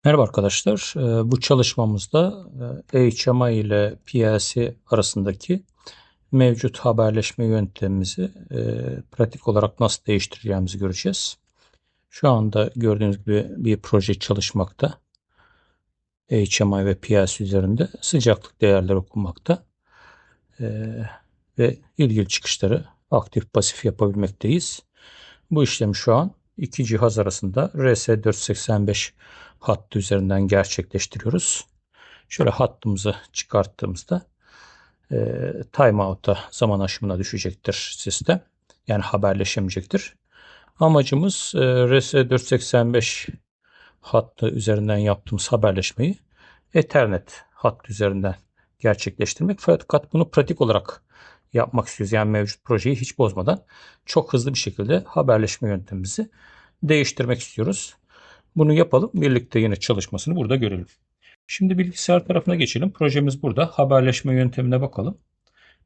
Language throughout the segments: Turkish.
Merhaba arkadaşlar. Bu çalışmamızda HMI ile PLC arasındaki mevcut haberleşme yöntemimizi pratik olarak nasıl değiştireceğimizi göreceğiz. Şu anda gördüğünüz gibi bir proje çalışmakta. HMI ve PLC üzerinde sıcaklık değerleri okunmakta. Ve ilgili çıkışları aktif pasif yapabilmekteyiz. Bu işlemi şu an iki cihaz arasında RS485 hattı üzerinden gerçekleştiriyoruz. Şöyle hattımızı çıkarttığımızda timeout'a, zaman aşımına düşecektir sistem. Yani haberleşemeyecektir. Amacımız RS485 hattı üzerinden yaptığımız haberleşmeyi Ethernet hattı üzerinden gerçekleştirmek. Fakat bunu pratik olarak yapmak istiyoruz. Yani mevcut projeyi hiç bozmadan çok hızlı bir şekilde haberleşme yöntemimizi değiştirmek istiyoruz. Bunu yapalım. Birlikte yine çalışmasını burada görelim. Şimdi bilgisayar tarafına geçelim. Projemiz burada. Haberleşme yöntemine bakalım.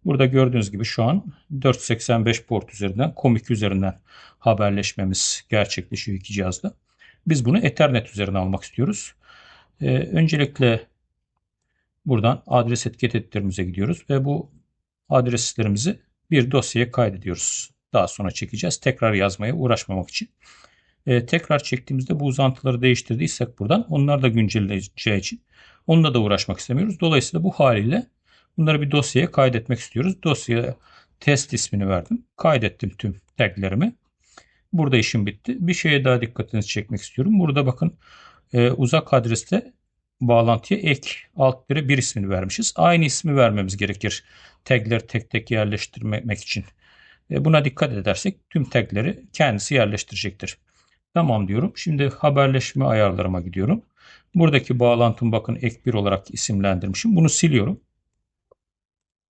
Burada gördüğünüz gibi şu an 485 port üzerinden, COM2 üzerinden haberleşmemiz gerçekleşiyor iki cihazda. Biz bunu Ethernet üzerine almak istiyoruz. Öncelikle buradan adres etiket editörümüze gidiyoruz ve bu adreslerimizi bir dosyaya kaydediyoruz. Daha sonra çekeceğiz. Tekrar yazmaya uğraşmamak için. Tekrar çektiğimizde bu uzantıları değiştirdiysek buradan onlar da güncelleyeceği için onunla da uğraşmak istemiyoruz. Dolayısıyla bu haliyle bunları bir dosyaya kaydetmek istiyoruz. Dosyaya test ismini verdim. Kaydettim tüm taglerimi. Burada işim bitti. Bir şeye daha dikkatinizi çekmek istiyorum. Burada bakın uzak adreste bağlantıya ek alt bir ismini vermişiz. Aynı ismi vermemiz gerekir tagleri tek tek yerleştirmek için. Buna dikkat edersek tüm tagleri kendisi yerleştirecektir. Tamam diyorum. Şimdi haberleşme ayarlarıma gidiyorum. Buradaki bağlantımı bakın ek 1 olarak isimlendirmişim. Bunu siliyorum.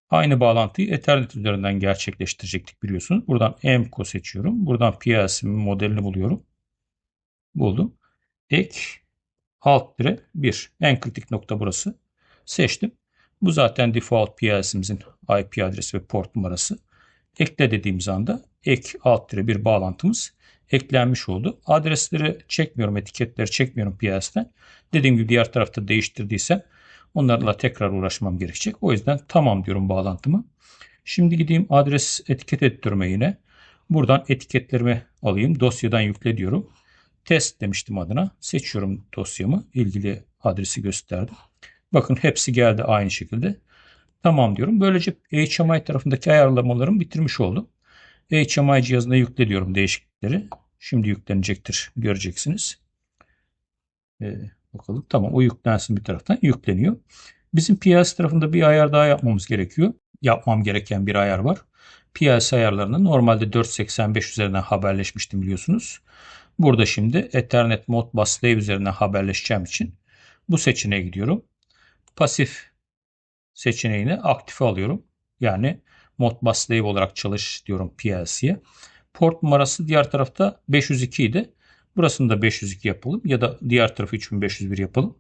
Aynı bağlantıyı Ethernet üzerinden gerçekleştirecektik biliyorsunuz. Buradan EMCO seçiyorum. Buradan PLC'min modelini buluyorum. Buldum. Ek alt 1. En kritik nokta burası. Seçtim. Bu zaten default PLC'mizin IP adresi ve port numarası. Ekle dediğimiz anda ek alt 1 bağlantımız eklenmiş oldu. Adresleri çekmiyorum, etiketleri çekmiyorum PLC'den. Dediğim gibi diğer tarafta değiştirdiysem onlarla tekrar uğraşmam gerekecek. O yüzden tamam diyorum bağlantımı. Şimdi gideyim adres etiket editörüme yine. Buradan etiketlerimi alayım. Dosyadan yükle diyorum. Test demiştim adına. Seçiyorum dosyamı. İlgili adresi gösterdim. Bakın hepsi geldi aynı şekilde. Tamam diyorum. Böylece HMI tarafındaki ayarlamalarımı bitirmiş oldum. HMI cihazına yükle diyorum değişiklikleri. Şimdi yüklenecektir. Göreceksiniz. Bakalım. Tamam, o yüklensin bir taraftan. Yükleniyor. Bizim PLC tarafında bir ayar daha yapmamız gerekiyor. Yapmam gereken bir ayar var. PLC ayarlarını normalde 485 üzerinden haberleşmiştim biliyorsunuz. Burada şimdi Ethernet Modbus Slave üzerinden haberleşeceğim için bu seçeneğe gidiyorum. Pasif seçeneğini aktife alıyorum. Yani Modbus Slave olarak çalış diyorum PLC'ye. Port numarası diğer tarafta 502 idi. Burasını da 502 yapalım ya da diğer tarafı 3501 yapalım.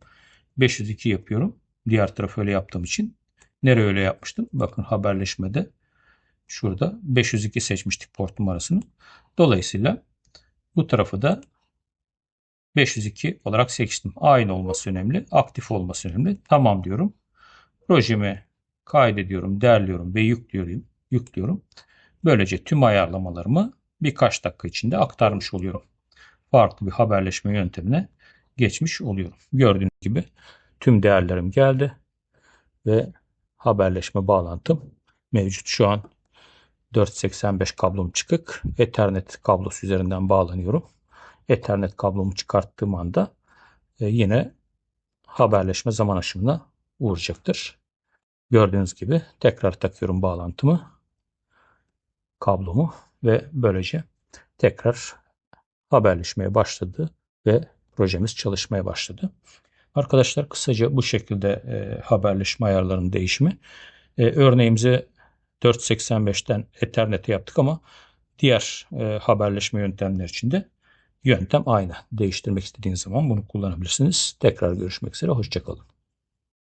502 yapıyorum. Diğer tarafı öyle yaptığım için. Nereye öyle yapmıştım? Bakın haberleşmede şurada 502 seçmiştik port numarasını. Dolayısıyla bu tarafı da 502 olarak seçtim. Aynı olması önemli. Aktif olması önemli. Tamam diyorum. Projemi kaydediyorum, derliyorum ve yüklüyorum. Böylece tüm ayarlamalarımı birkaç dakika içinde aktarmış oluyorum. Farklı bir haberleşme yöntemine geçmiş oluyorum. Gördüğünüz gibi tüm değerlerim geldi ve haberleşme bağlantım mevcut. Şu an 485 kablom çıkık. Ethernet kablosu üzerinden bağlanıyorum. Ethernet kablomu çıkarttığım anda yine haberleşme zaman aşımına uğrayacaktır. Gördüğünüz gibi tekrar takıyorum bağlantımı, kablomu ve böylece tekrar haberleşmeye başladı ve projemiz çalışmaya başladı. Arkadaşlar kısaca bu şekilde haberleşme ayarlarının değişimi. Örneğimizi 485'ten Ethernet'e yaptık ama diğer haberleşme yöntemleri için de yöntem aynı. Değiştirmek istediğiniz zaman bunu kullanabilirsiniz. Tekrar görüşmek üzere. Hoşça kalın.